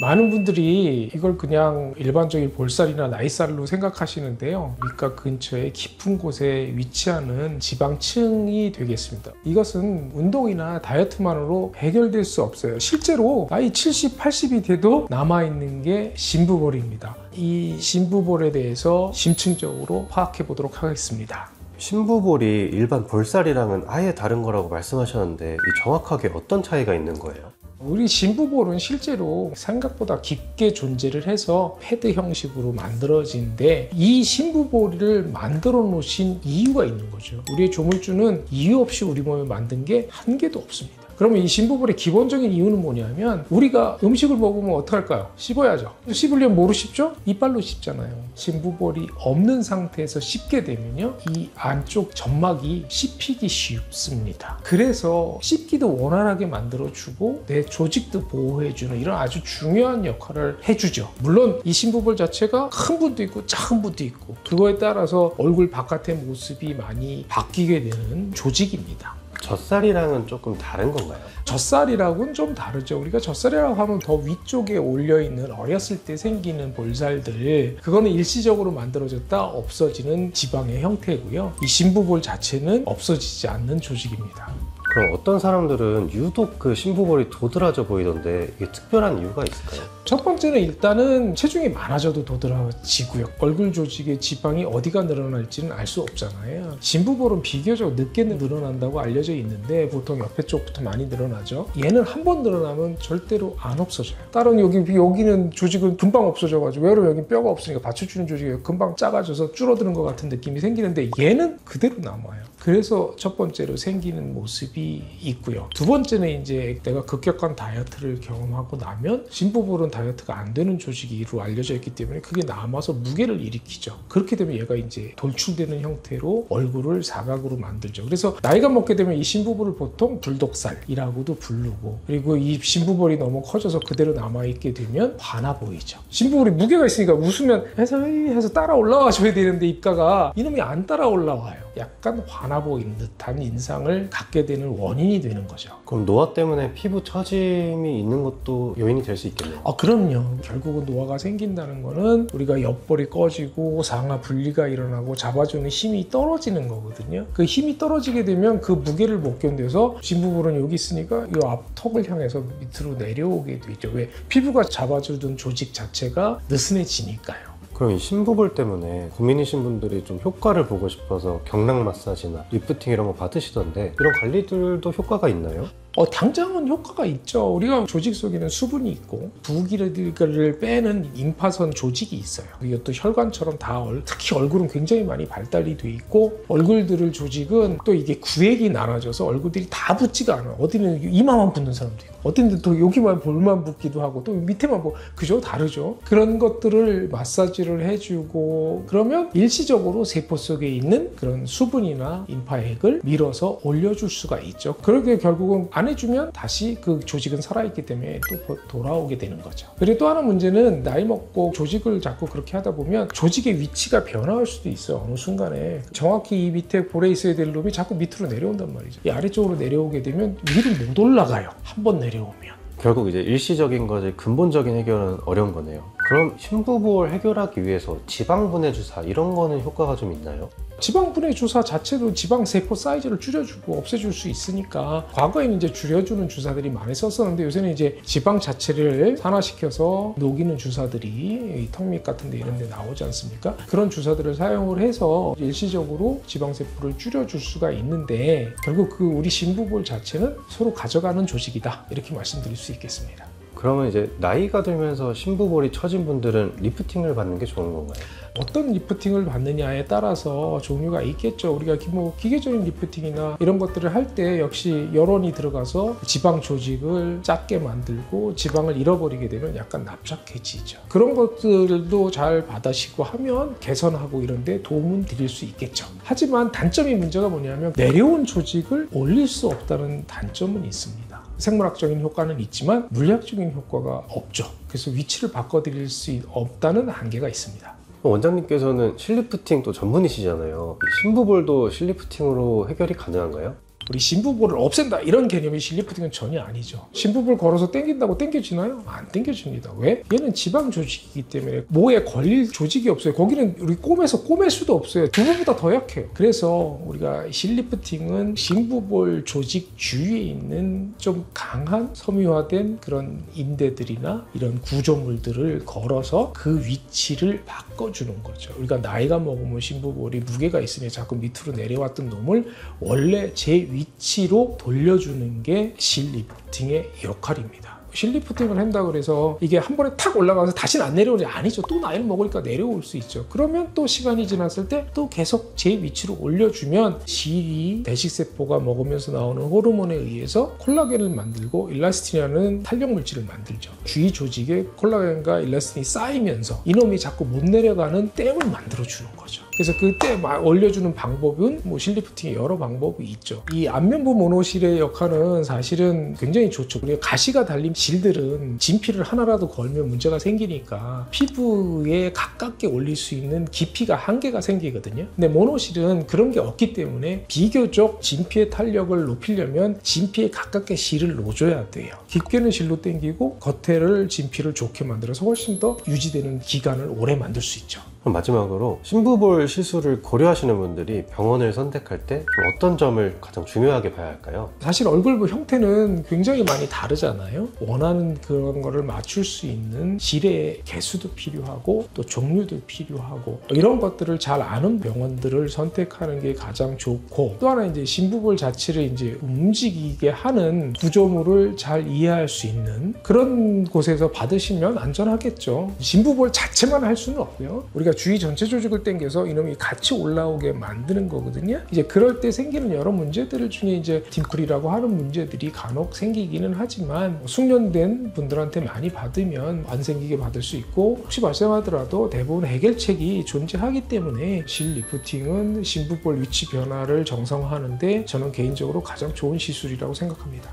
많은 분들이 이걸 그냥 일반적인 볼살이나 나이살로 생각하시는데요. 밑각 근처에 깊은 곳에 위치하는 지방층이 되겠습니다. 이것은 운동이나 다이어트만으로 해결될 수 없어요. 실제로 나이 70, 80이 돼도 남아있는 게 심부볼입니다. 이 심부볼에 대해서 심층적으로 파악해 보도록 하겠습니다. 심부볼이 일반 볼살이랑은 아예 다른 거라고 말씀하셨는데 정확하게 어떤 차이가 있는 거예요? 우리 심부볼은 실제로 생각보다 깊게 존재를 해서 패드 형식으로 만들어진데 이 심부볼을 만들어 놓으신 이유가 있는 거죠. 우리의 조물주는 이유 없이 우리 몸에 만든 게 한 개도 없습니다. 그러면 이 심부볼의 기본적인 이유는 뭐냐면 우리가 음식을 먹으면 어떡할까요? 씹어야죠. 씹으려면 뭐로 씹죠? 이빨로 씹잖아요. 심부볼이 없는 상태에서 씹게 되면요, 이 안쪽 점막이 씹히기 쉽습니다. 그래서 씹기도 원활하게 만들어주고 내 조직도 보호해주는 이런 아주 중요한 역할을 해주죠. 물론 이 심부볼 자체가 큰 분도 있고 작은 분도 있고 그거에 따라서 얼굴 바깥의 모습이 많이 바뀌게 되는 조직입니다. 젖살이랑은 조금 다른 건가요? 젖살이라고는 좀 다르죠. 우리가 젖살이라고 하면 더 위쪽에 올려있는 어렸을 때 생기는 볼살들, 그거는 일시적으로 만들어졌다 없어지는 지방의 형태고요. 이 심부볼 자체는 없어지지 않는 조직입니다. 그럼 어떤 사람들은 유독 그 심부볼이 도드라져 보이던데 이게 특별한 이유가 있을까요? 첫 번째는 일단은 체중이 많아져도 도드라지고요. 얼굴 조직의 지방이 어디가 늘어날지는 알 수 없잖아요. 심부볼은 비교적 늦게 늘어난다고 알려져 있는데 보통 옆에 쪽부터 많이 늘어나죠. 얘는 한 번 늘어나면 절대로 안 없어져요. 다른 여기는 조직은 금방 없어져가지고, 왜냐면 여기 뼈가 없으니까 받쳐주는 조직이 금방 작아져서 줄어드는 것 같은 느낌이 생기는데 얘는 그대로 남아요. 그래서 첫 번째로 생기는 모습이 있고요. 두 번째는 이제 내가 급격한 다이어트를 경험하고 나면 심부볼은 다이어트가 안 되는 조직으로 알려져 있기 때문에 그게 남아서 무게를 일으키죠. 그렇게 되면 얘가 이제 돌출되는 형태로 얼굴을 사각으로 만들죠. 그래서 나이가 먹게 되면 이 심부볼을 보통 불독살이라고도 부르고, 그리고 이 심부볼이 너무 커져서 그대로 남아있게 되면 화나 보이죠. 심부볼이 무게가 있으니까 웃으면 해서 따라 올라와 줘야 되는데 입가가 이놈이 안 따라 올라와요. 약간 화나 보이는 듯한 인상을 갖게 되는 원인이 되는 거죠. 그럼 노화 때문에 피부 처짐이 있는 것도 요인이 될 수 있겠네요. 그럼요. 결국은 노화가 생긴다는 거는 우리가 옆볼이 꺼지고 상하 분리가 일어나고 잡아주는 힘이 떨어지는 거거든요. 그 힘이 떨어지게 되면 그 무게를 못 견뎌서 심부볼은 여기 있으니까 이 앞턱을 향해서 밑으로 내려오게 되죠. 왜? 피부가 잡아주던 조직 자체가 느슨해지니까요. 그럼 이 심부볼 때문에 고민이신 분들이 좀 효과를 보고 싶어서 경락 마사지나 리프팅 이런 거 받으시던데 이런 관리들도 효과가 있나요? 당장은 효과가 있죠. 우리가 조직 속에는 수분이 있고 부기를 빼는 임파선 조직이 있어요. 이것도 혈관처럼 다 특히 얼굴은 굉장히 많이 발달이 돼 있고, 얼굴들을 조직은 또 이게 구획이 나눠져서 얼굴들이 다 붙지가 않아요. 어디는 이마만 붙는 사람도 있고 어딘데 또 여기만 볼만 붙기도 하고 또 밑에만 그죠? 다르죠. 그런 것들을 마사지를 해주고 그러면 일시적으로 세포 속에 있는 그런 수분이나 임파액을 밀어서 올려줄 수가 있죠. 그렇게 결국은 안 해주면 다시 그 조직은 살아있기 때문에 또 돌아오게 되는 거죠. 그리고 또 하나 문제는 나이 먹고 조직을 자꾸 그렇게 하다 보면 조직의 위치가 변화할 수도 있어요. 어느 순간에 정확히 이 밑에 볼에 있어야 될 놈이 자꾸 밑으로 내려온단 말이죠. 이 아래쪽으로 내려오게 되면 위로 못 올라가요. 한번 내려오면. 결국 이제 일시적인 거지 근본적인 해결은 어려운 거네요. 그럼 심부볼 해결하기 위해서 지방분해 주사 이런 거는 효과가 좀 있나요? 지방분해 주사 자체도 지방세포 사이즈를 줄여주고 없애줄 수 있으니까 과거에는 이제 줄여주는 주사들이 많이 썼었는데 요새는 이제 지방 자체를 산화시켜서 녹이는 주사들이 턱밑 같은 데 이런 데 나오지 않습니까? 그런 주사들을 사용을 해서 일시적으로 지방세포를 줄여줄 수가 있는데 결국 그 우리 심부볼 자체는 서로 가져가는 조직이다, 이렇게 말씀드릴 수 있겠습니다. 그러면 이제 나이가 들면서 심부볼이 처진 분들은 리프팅을 받는 게 좋은 건가요? 어떤 리프팅을 받느냐에 따라서 종류가 있겠죠. 우리가 기계적인 리프팅이나 이런 것들을 할 때 역시 여론이 들어가서 지방 조직을 작게 만들고 지방을 잃어버리게 되면 약간 납작해지죠. 그런 것들도 잘 받으시고 하면 개선하고 이런 데 도움은 드릴 수 있겠죠. 하지만 단점이 문제가 뭐냐면 내려온 조직을 올릴 수 없다는 단점은 있습니다. 생물학적인 효과는 있지만 물리학적인 효과가 없죠. 그래서 위치를 바꿔드릴 수 없다는 한계가 있습니다. 원장님께서는 실리프팅 또 전문이시잖아요. 심부볼도 실리프팅으로 해결이 가능한가요? 우리 신부볼을 없앤다 이런 개념의 실리프팅은 전혀 아니죠. 신부볼 걸어서 당긴다고 당겨지나요? 안 당겨집니다. 왜? 얘는 지방 조직이기 때문에 모에 걸릴 조직이 없어요. 거기는 우리 꼬매서 꼬맬 수도 없어요. 두부보다 더 약해요. 그래서 우리가 실리프팅은 신부볼 조직 주위에 있는 좀 강한 섬유화된 그런 인대들이나 이런 구조물들을 걸어서 그 위치를 바꿔주는 거죠. 우리가 나이가 먹으면 신부볼이 무게가 있으면 자꾸 밑으로 내려왔던 놈을 원래 제 위치로 돌려주는 게 실리프팅의 역할입니다. 실리프팅을 한다 그래서 이게 한 번에 탁 올라가서 다시는 안 내려오지 아니죠. 또 나이를 먹으니까 내려올 수 있죠. 그러면 또 시간이 지났을 때 또 계속 제 위치로 올려주면 실이 대식세포가 먹으면서 나오는 호르몬에 의해서 콜라겐을 만들고 일라스틴이라는 탄력 물질을 만들죠. 주위 조직에 콜라겐과 일라스틴이 쌓이면서 이놈이 자꾸 못 내려가는 댐을 만들어주는 거죠. 그래서 그때 올려주는 방법은 뭐 실리프팅의 여러 방법이 있죠. 이 안면부 모노실의 역할은 사실은 굉장히 좋죠. 우리가 가시가 달린 실들은 진피를 하나라도 걸면 문제가 생기니까 피부에 가깝게 올릴 수 있는 깊이가 한계가 생기거든요. 근데 모노실은 그런 게 없기 때문에 비교적 진피의 탄력을 높이려면 진피에 가깝게 실을 놓아줘야 돼요. 깊게는 실로 당기고 겉에를 진피를 좋게 만들어서 훨씬 더 유지되는 기간을 오래 만들 수 있죠. 그럼 마지막으로 신부볼 시술을 고려하시는 분들이 병원을 선택할 때 어떤 점을 가장 중요하게 봐야 할까요? 사실 얼굴 형태는 굉장히 많이 다르잖아요. 원하는 그런 거를 맞출 수 있는 실의 개수도 필요하고 또 종류도 필요하고 이런 것들을 잘 아는 병원들을 선택하는 게 가장 좋고, 또 하나 이제 신부볼 자체를 이제 움직이게 하는 구조물을 잘 이해할 수 있는 그런 곳에서 받으시면 안전하겠죠. 신부볼 자체만 할 수는 없고요. 우리가 주위 전체 조직을 당겨서 이놈이 같이 올라오게 만드는 거거든요. 이제 그럴 때 생기는 여러 문제들 중에 이제 딤클이라고 하는 문제들이 간혹 생기기는 하지만 숙련된 분들한테 많이 받으면 안 생기게 받을 수 있고, 혹시 발생하더라도 대부분 해결책이 존재하기 때문에 실리프팅은 신부볼 위치 변화를 정상화하는데 저는 개인적으로 가장 좋은 시술이라고 생각합니다.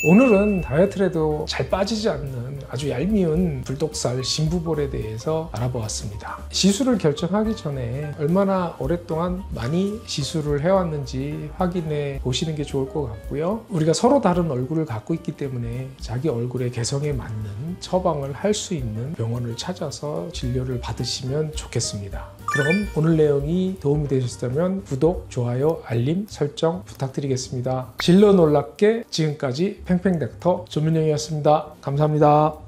오늘은 다이어트를 해도 잘 빠지지 않는 아주 얄미운 불독살 신부볼에 대해서 알아보았습니다. 시술을 결정하기 전에 얼마나 오랫동안 많이 시술을 해왔는지 확인해 보시는 게 좋을 것 같고요. 우리가 서로 다른 얼굴을 갖고 있기 때문에 자기 얼굴의 개성에 맞는 처방을 할 수 있는 병원을 찾아서 진료를 받으시면 좋겠습니다. 그럼 오늘 내용이 도움이 되셨다면 구독, 좋아요, 알림, 설정 부탁드리겠습니다. 진로 놀랍게 지금까지 팽팽닥터 조민영이었습니다. 감사합니다.